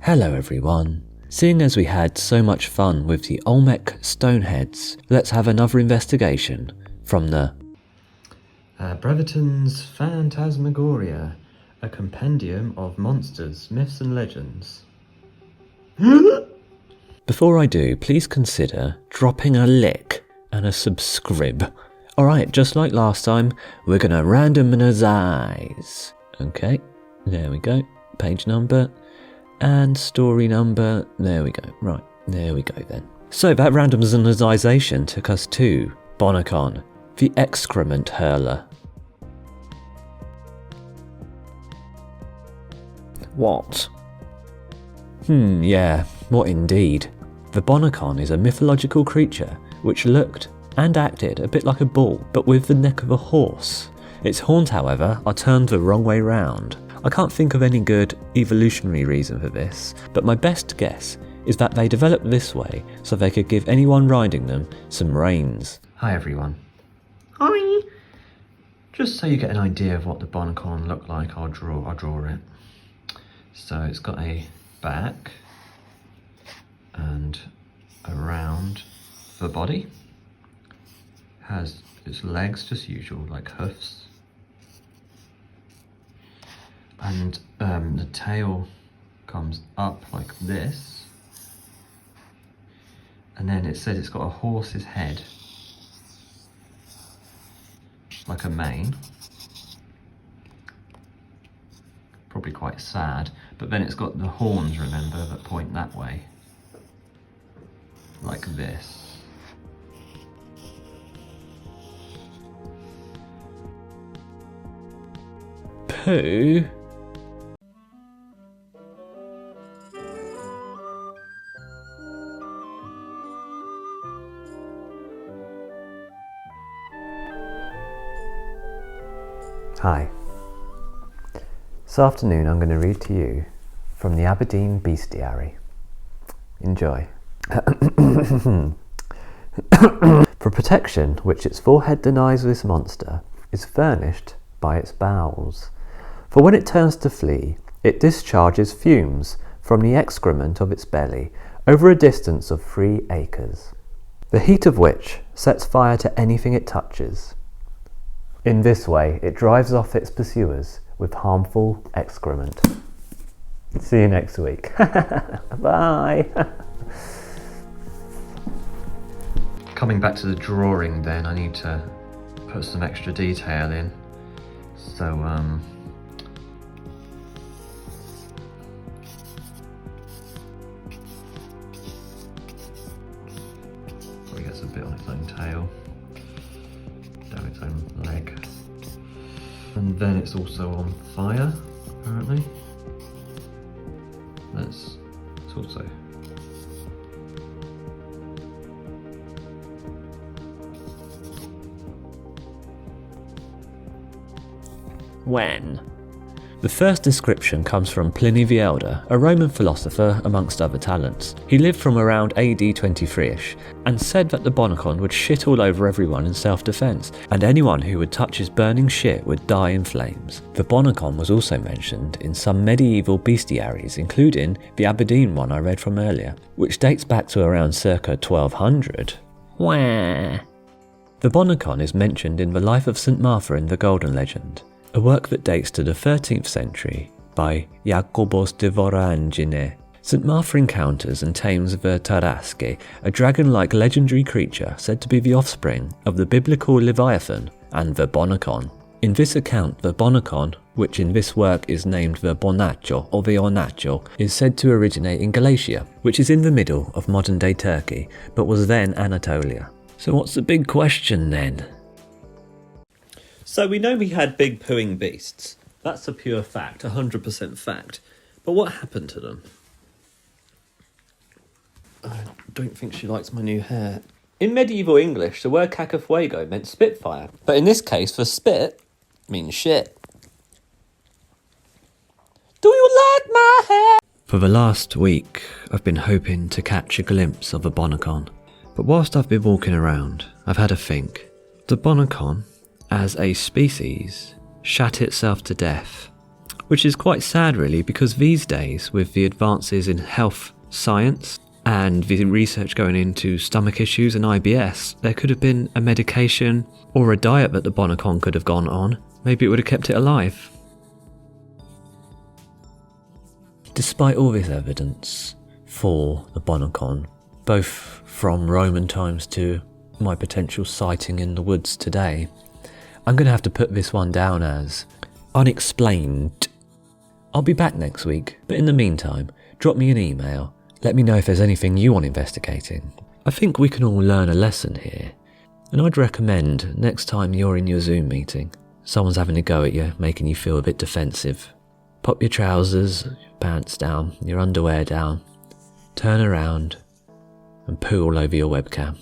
Hello everyone. Seeing as we had so much fun with the Olmec stoneheads, let's have another investigation from the Brereton's Phantasmagoria, a compendium of monsters, myths and legends. Before I do, please consider dropping a lick and a subscribe. Alright, just like last time, we're gonna randomize. Okay, there we go. Page number and story number. There we go. Right, there we go then. So that randomization took us to Bonnacon, the Excrement Hurler. What? Yeah, what indeed. The Bonacon is a mythological creature which looked and acted a bit like a bull, but with the neck of a horse. Its horns, however, are turned the wrong way round. I can't think of any good evolutionary reason for this, but my best guess is that they developed this way so they could give anyone riding them some reins. Hi everyone. Hi! Just so you get an idea of what the Bonacon looked like, I'll draw it. So it's got a back and around the body. Has its legs, just usual, like hoofs. And the tail comes up like this. And then it says it's got a horse's head, like a mane. Probably quite sad, but then it's got the horns, remember, that point that way, like this. Pooh? Hi. This afternoon I'm going to read to you from the Aberdeen Bestiary. Enjoy. For protection, which its forehead denies this monster, is furnished by its bowels. For when it turns to flee, it discharges fumes from the excrement of its belly over a distance of 3 acres, the heat of which sets fire to anything it touches. In this way, it drives off its pursuers with harmful excrement. See you next week. Bye. Coming back to the drawing then, I need to put some extra detail in. So, probably gets a bit on its own tail, down its own leg. And then it's also on fire, apparently. It's also When? The first description comes from Pliny the Elder, a Roman philosopher amongst other talents. He lived from around AD 23ish and said that the Bonacon would shit all over everyone in self-defense, and anyone who would touch his burning shit would die in flames. The Bonacon was also mentioned in some medieval bestiaries, including the Aberdeen one I read from earlier, which dates back to around circa 1200. Wah. The Bonacon is mentioned in the Life of St Martha in the Golden Legend, a work that dates to the 13th century by Jacobus de Voragine. St Martha encounters and tames the Tarasque, a dragon-like legendary creature said to be the offspring of the biblical Leviathan and the Bonacon. In this account, the Bonacon, which in this work is named the Bonaccio or the Ornaccio, is said to originate in Galatia, which is in the middle of modern-day Turkey, but was then Anatolia. So what's the big question then? So we know we had big pooing beasts. That's a pure fact, 100% fact. But what happened to them? I don't think she likes my new hair. In medieval English, the word cacafuego meant spitfire. But in this case, for spit means shit. Do you like my hair? For the last week, I've been hoping to catch a glimpse of a Bonacon. But whilst I've been walking around, I've had a think. The Bonacon, as a species, shat itself to death. Which is quite sad really, because these days, with the advances in health science and the research going into stomach issues and IBS, there could have been a medication or a diet that the Bonacon could have gone on. Maybe it would have kept it alive. Despite all this evidence for the Bonacon, both from Roman times to my potential sighting in the woods today, I'm going to have to put this one down as unexplained. I'll be back next week, but in the meantime, drop me an email. Let me know if there's anything you want investigating. I think we can all learn a lesson here, and I'd recommend next time you're in your Zoom meeting, someone's having a go at you, making you feel a bit defensive. Pop your trousers, your pants down, your underwear down, turn around and poo all over your webcam.